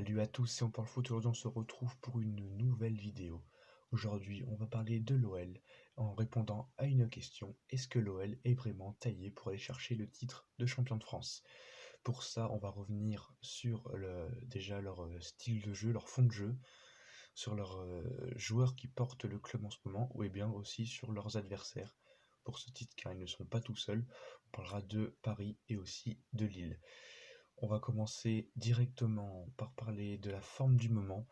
Salut à tous, c'est On parle foot. Aujourd'hui, on se retrouve pour une nouvelle vidéo. Aujourd'hui, on va parler de l'OL en répondant à une question. Est-ce que l'OL est vraiment taillé pour aller chercher le titre de champion de France? Pour ça, on va revenir sur déjà leur style de jeu, leur fond de jeu, sur leurs joueurs qui portent le club en ce moment, ou et bien aussi sur leurs adversaires pour ce titre, car ils ne sont pas tout seuls. On parlera de Paris et aussi de Lille. On va commencer directement par parler de la forme du moment.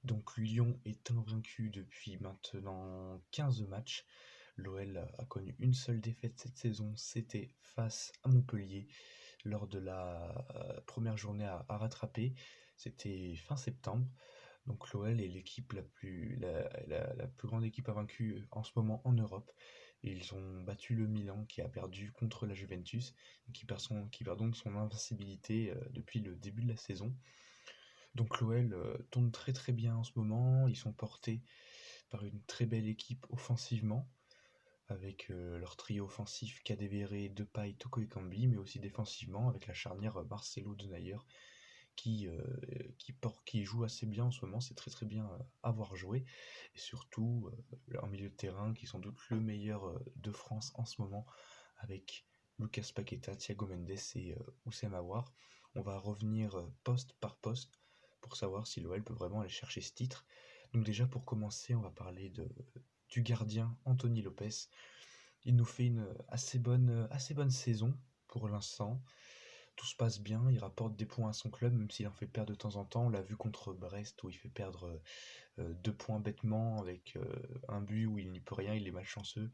Donc Lyon est invaincu depuis maintenant 15 matchs. L'OL a connu une seule défaite cette saison, c'était face à Montpellier lors de la première journée à rattraper. C'était fin septembre. Donc l'OL est l'équipe la plus grande équipe invaincue en ce moment en Europe. Et ils ont battu le Milan qui a perdu contre la Juventus et qui perd donc son invincibilité depuis le début de la saison. Donc l'OL tourne très très bien en ce moment. Ils sont portés par une très belle équipe offensivement avec leur trio offensif Kadewere, Depay, Toko Ekambi, mais aussi défensivement avec la charnière Marcelo Denayer qui, qui joue assez bien en ce moment. C'est très très bien à voir jouer. Et surtout, en milieu de terrain, qui est sans doute le meilleur de France en ce moment, avec Lucas Paqueta, Thiago Mendes et Oussem Aouar. On va revenir poste par poste pour savoir si l'OL peut vraiment aller chercher ce titre. Donc déjà, pour commencer, on va parler du gardien Anthony Lopez. Il nous fait une assez bonne saison pour l'instant. Tout se passe bien, il rapporte des points à son club, même s'il en fait perdre de temps en temps. On l'a vu contre Brest où il fait perdre 2 points bêtement avec un but où il n'y peut rien, il est malchanceux,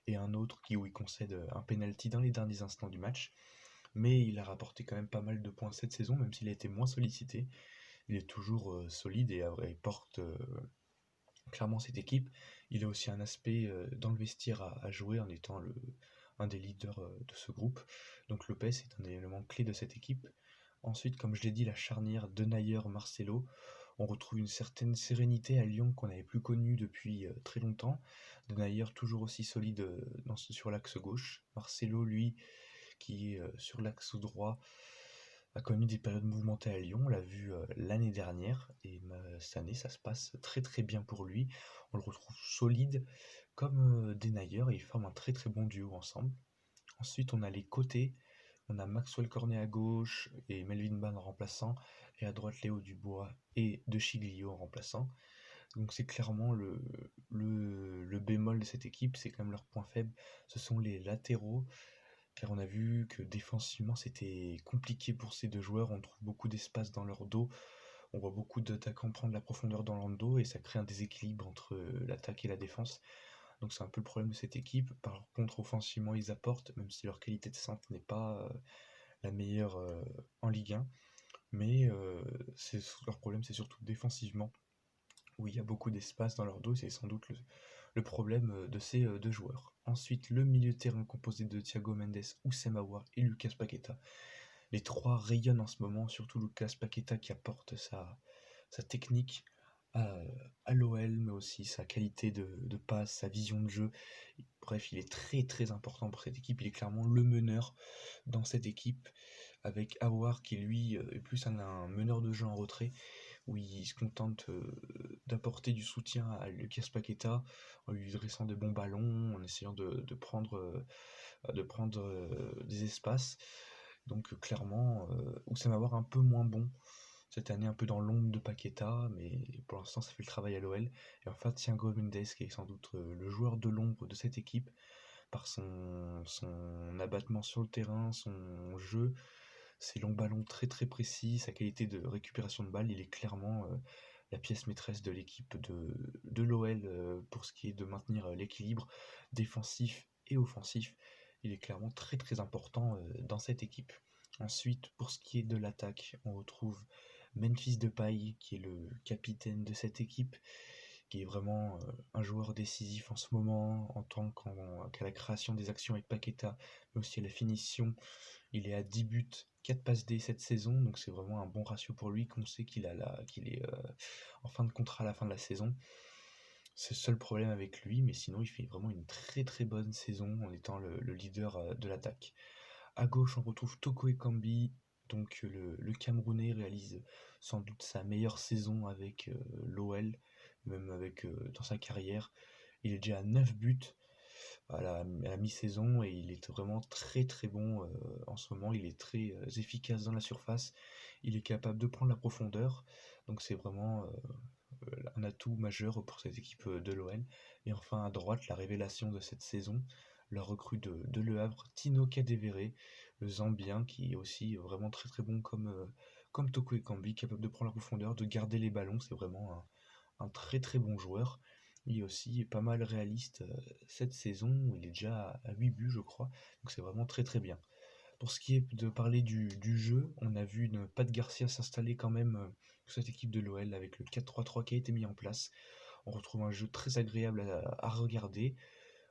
et un autre où il concède un penalty dans les derniers instants du match. Mais il a rapporté quand même pas mal de points cette saison, même s'il a été moins sollicité. Il est toujours solide et porte clairement cette équipe. Il a aussi un aspect dans le vestiaire à jouer en étant un des leaders de ce groupe. Donc Lopez est un élément clé de cette équipe. Ensuite, comme je l'ai dit, la charnière Denayer-Marcelo. On retrouve une certaine sérénité à Lyon qu'on n'avait plus connue depuis très longtemps. Denayer toujours aussi solide sur l'axe gauche. Marcelo, lui, qui est sur l'axe droit, a connu des périodes mouvementées à Lyon, on l'a vu l'année dernière, et cette année ça se passe très très bien pour lui. On le retrouve solide comme Denayer et ils forment un très très bon duo ensemble. Ensuite on a les côtés, on a Maxwell Cornet à gauche et Melvin Ban en remplaçant, et à droite Léo Dubois et De Chiglio en remplaçant. Donc c'est clairement le bémol de cette équipe, c'est quand même leur point faible, ce sont les latéraux, car on a vu que défensivement c'était compliqué pour ces deux joueurs, on trouve beaucoup d'espace dans leur dos, on voit beaucoup d'attaquants prendre la profondeur dans leur dos et ça crée un déséquilibre entre l'attaque et la défense. Donc c'est un peu le problème de cette équipe. Par contre, offensivement, ils apportent, même si leur qualité de centre n'est pas la meilleure en Ligue 1. Mais leur problème, c'est surtout défensivement, où il y a beaucoup d'espace dans leur dos. C'est sans doute le problème de ces deux joueurs. Ensuite, le milieu de terrain composé de Thiago Mendes, Oussem Aouar et Lucas Paqueta. Les trois rayonnent en ce moment, surtout Lucas Paqueta qui apporte sa technique à, à l'OL, mais aussi sa qualité de passe, sa vision de jeu. Bref, il est très très important pour cette équipe. Il est clairement le meneur dans cette équipe, avec Aouar qui lui est plus un meneur de jeu en retrait, où il se contente d'apporter du soutien à Lucas Paqueta en lui dressant de bons ballons, en essayant de prendre des espaces. Donc clairement, Oussem Aouar un peu moins bon cette année, un peu dans l'ombre de Paqueta, mais pour l'instant ça fait le travail à l'OL. Et enfin Thiago Mendes qui est sans doute le joueur de l'ombre de cette équipe par son abattement sur le terrain, son jeu, ses longs ballons très très précis, sa qualité de récupération de balles. Il est clairement la pièce maîtresse de l'équipe de l'OL pour ce qui est de maintenir l'équilibre défensif et offensif. Il est clairement très très important dans cette équipe. Ensuite, pour ce qui est de l'attaque, on retrouve Memphis Depay, qui est le capitaine de cette équipe, qui est vraiment un joueur décisif en ce moment, en tant qu'à la création des actions avec Paqueta, mais aussi à la finition. Il est à 10 buts, 4 passes D cette saison, donc c'est vraiment un bon ratio pour lui, qu'on sait qu'il est en fin de contrat à la fin de la saison. C'est le seul problème avec lui, mais sinon il fait vraiment une très très bonne saison en étant le leader de l'attaque. À gauche, on retrouve Toko Ekambi, Donc le Camerounais réalise sans doute sa meilleure saison avec l'OL, même avec dans sa carrière. Il est déjà à 9 buts à la mi-saison et il est vraiment très très bon en ce moment. Il est très efficace dans la surface. Il est capable de prendre la profondeur. Donc c'est vraiment un atout majeur pour cette équipe de l'OL. Et enfin à droite, la révélation de cette saison, la recrue de Le Havre, Tino Kadewere, le Zambien, qui est aussi vraiment très très bon comme Toko Ekambi, capable de prendre la profondeur, de garder les ballons. C'est vraiment un très très bon joueur. Il est aussi pas mal réaliste cette saison, il est déjà à 8 buts je crois, donc c'est vraiment très très bien. Pour ce qui est de parler du jeu, on a vu une Pat Garcia s'installer quand même sur cette équipe de l'OL avec le 4-3-3 qui a été mis en place. On retrouve un jeu très agréable à regarder.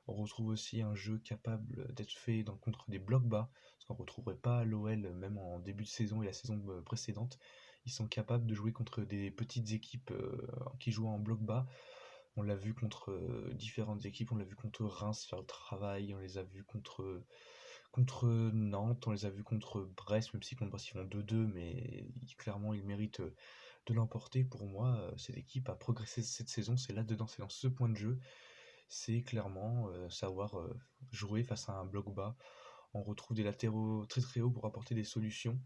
On retrouve aussi un jeu capable d'être fait contre des blocs bas, ce qu'on ne retrouverait pas à l'OL même en début de saison et la saison précédente. Ils sont capables de jouer contre des petites équipes qui jouent en bloc bas. On l'a vu contre différentes équipes, on l'a vu contre Reims faire le travail, on les a vus contre Nantes, on les a vus contre Brest, même si contre Brest ils font 2-2, mais clairement ils méritent de l'emporter. Pour moi, cette équipe a progressé cette saison, c'est là-dedans, c'est dans ce point de jeu, c'est clairement savoir jouer face à un bloc bas. On retrouve des latéraux très très hauts pour apporter des solutions.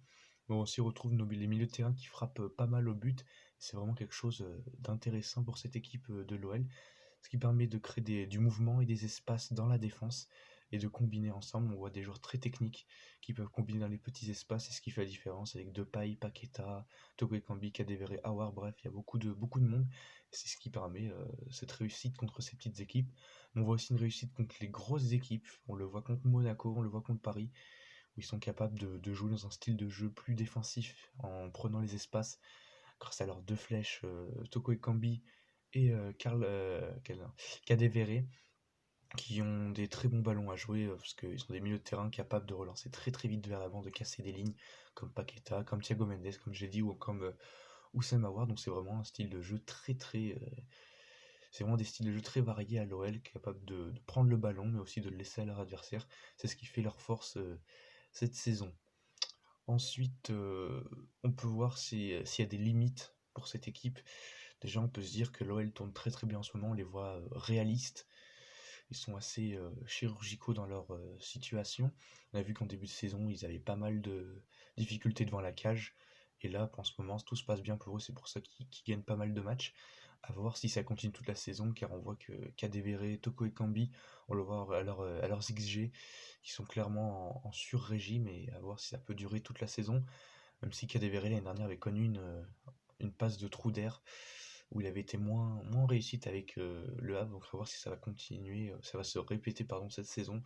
Mais on aussi retrouve les milieux de terrain qui frappent pas mal au but. C'est vraiment quelque chose d'intéressant pour cette équipe de l'OL, ce qui permet de créer du mouvement et des espaces dans la défense et de combiner ensemble. On voit des joueurs très techniques qui peuvent combiner dans les petits espaces, c'est ce qui fait la différence avec Depay, Paqueta, Togo Ekambi, Kadewere, Aouar, bref, il y a beaucoup de monde. C'est ce qui permet cette réussite contre ces petites équipes. On voit aussi une réussite contre les grosses équipes. On le voit contre Monaco, on le voit contre Paris, où ils sont capables de jouer dans un style de jeu plus défensif en prenant les espaces grâce à leurs deux flèches, Toko Ekambi et Kadewere, qui ont des très bons ballons à jouer parce qu'ils sont des milieux de terrain capables de relancer très très vite vers l'avant, de casser des lignes comme Paqueta, comme Thiago Mendes, comme j'ai dit, ou comme Oussem Aouar. Donc c'est vraiment un style de jeu très très. C'est vraiment des styles de jeu très variés à l'OL, capables de prendre le ballon mais aussi de le laisser à leur adversaire. C'est ce qui fait leur force cette saison. Ensuite, on peut voir s'il y a des limites pour cette équipe. Déjà, on peut se dire que l'OL tourne très très bien en ce moment, on les voit réalistes, ils sont assez chirurgicaux dans leur situation. On a vu qu'en début de saison, ils avaient pas mal de difficultés devant la cage, et là, en ce moment, tout se passe bien pour eux, c'est pour ça qu'ils gagnent pas mal de matchs. À voir si ça continue toute la saison, car on voit que Kadewere, Toko Ekambi, on le voit à leurs XG, qui sont clairement en sur-régime, et à voir si ça peut durer toute la saison, même si Kadewere l'année dernière avait connu une passe de trou d'air, où il avait été moins réussite avec Le Havre, donc à voir si ça va continuer, ça va se répéter pardon, cette saison,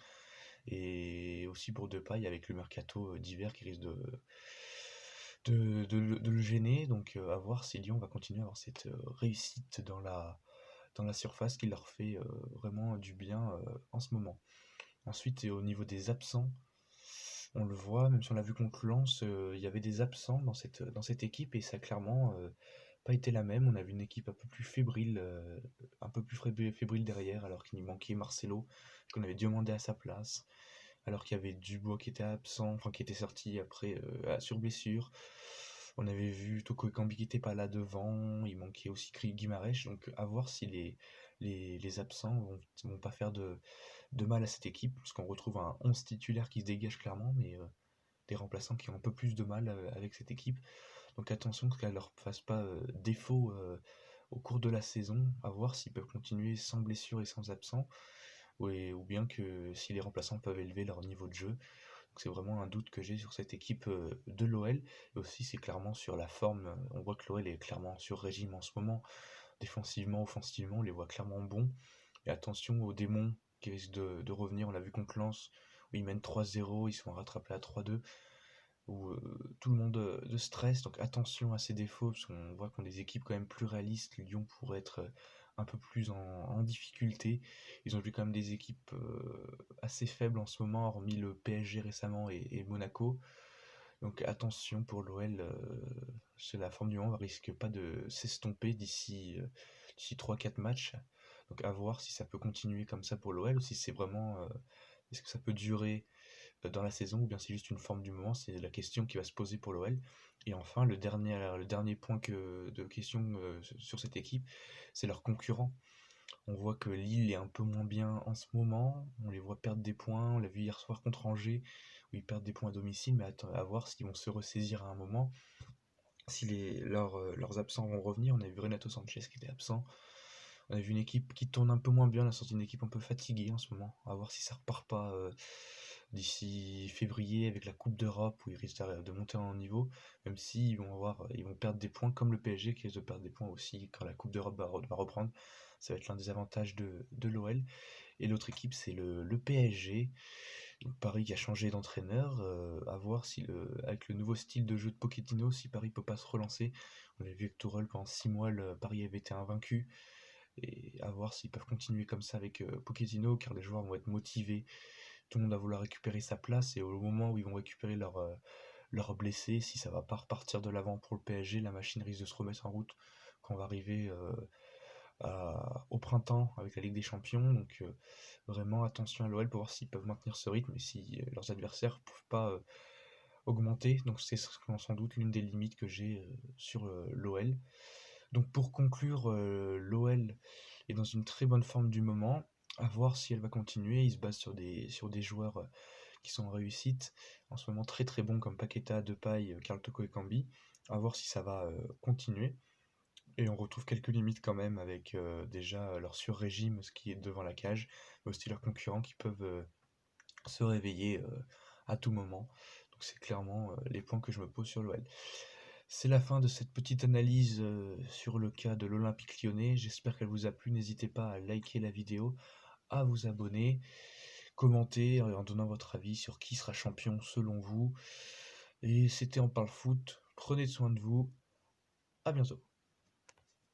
et aussi pour Depay avec le mercato d'hiver qui risque de le gêner, donc à voir si Lyon va continuer à avoir cette réussite dans la surface qui leur fait vraiment du bien en ce moment. Ensuite, au niveau des absents, on le voit, même si on l'a vu contre Lens, il y avait des absents dans cette équipe et ça a clairement pas été la même. On a vu une équipe un peu plus fébrile derrière, alors qu'il manquait Marcelo, qu'on avait demandé à sa place, alors qu'il y avait Dubois qui était absent, enfin qui était sorti après sur blessure. On avait vu Toko Ekambi qui n'était pas là devant, il manquait aussi Guimarães, donc à voir si les absents vont pas faire de mal à cette équipe, parce qu'on retrouve un 11 titulaire qui se dégage clairement, mais des remplaçants qui ont un peu plus de mal avec cette équipe. Donc attention qu'elle ne leur fasse pas défaut au cours de la saison, à voir s'ils peuvent continuer sans blessure et sans absent, ou bien que si les remplaçants peuvent élever leur niveau de jeu. Donc c'est vraiment un doute que j'ai sur cette équipe de l'OL. Et aussi c'est clairement sur la forme, on voit que l'OL est clairement sur régime en ce moment, défensivement, offensivement, on les voit clairement bons. Et attention aux démons qui risquent de revenir, on l'a vu contre Lens, où ils mènent 3-0, ils sont rattrapés à 3-2, où tout le monde de stress, donc attention à ces défauts, parce qu'on voit qu'on a des équipes quand même plus réalistes. Lyon pourrait être un peu plus en difficulté. Ils ont vu quand même des équipes assez faibles en ce moment, hormis le PSG récemment et Monaco. Donc attention pour l'OL, la forme du moment risque pas de s'estomper d'ici 3-4 matchs. Donc à voir si ça peut continuer comme ça pour l'OL, ou si c'est vraiment est-ce que ça peut durer dans la saison ou bien c'est juste une forme du moment, c'est la question qui va se poser pour l'OL. Et enfin, le dernier point de question sur cette équipe, c'est leur concurrent. On voit que Lille est un peu moins bien en ce moment, on les voit perdre des points, on l'a vu hier soir contre Angers, où ils perdent des points à domicile, mais à voir s'ils vont se ressaisir à un moment, si leurs absents vont revenir. On a vu Renato Sanchez qui était absent, on a vu une équipe qui tourne un peu moins bien, on a sorti une équipe un peu fatiguée en ce moment, à voir si ça repart pas d'ici février avec la Coupe d'Europe où ils risquent de monter en niveau, même s'ils ils vont perdre des points comme le PSG qui risque de perdre des points aussi quand la Coupe d'Europe va reprendre. Ça va être l'un des avantages de l'OL. Et l'autre équipe, c'est le PSG. Donc Paris qui a changé d'entraîneur. À voir si avec le nouveau style de jeu de Pochettino, si Paris peut pas se relancer. On a vu avec Tourelle pendant 6 mois, Paris avait été invaincu. Et à voir s'ils peuvent continuer comme ça avec Pochettino, car les joueurs vont être motivés. Tout le monde va vouloir récupérer sa place. Et au moment où ils vont récupérer leurs blessés, si ça va pas repartir de l'avant pour le PSG, la machine risque de se remettre en route quand on va arriver au printemps avec la Ligue des Champions. Donc vraiment attention à l'OL pour voir s'ils peuvent maintenir ce rythme et si leurs adversaires ne peuvent pas augmenter. Donc c'est sans doute l'une des limites que j'ai sur l'OL. Donc pour conclure, l'OL est dans une très bonne forme du moment. À voir si elle va continuer. Il se base sur des joueurs qui sont en réussite, en ce moment très très bons comme Paqueta, Depay, Karl Toko et Kambi. À voir si ça va continuer. Et on retrouve quelques limites quand même avec déjà leur sur-régime, ce qui est devant la cage, mais aussi leurs concurrents qui peuvent se réveiller à tout moment. Donc c'est clairement les points que je me pose sur l'OL. C'est la fin de cette petite analyse sur le cas de l'Olympique Lyonnais. J'espère qu'elle vous a plu. N'hésitez pas à liker la vidéo, à vous abonner, commenter en donnant votre avis sur qui sera champion selon vous. Et c'était On parle foot. Prenez soin de vous. À bientôt.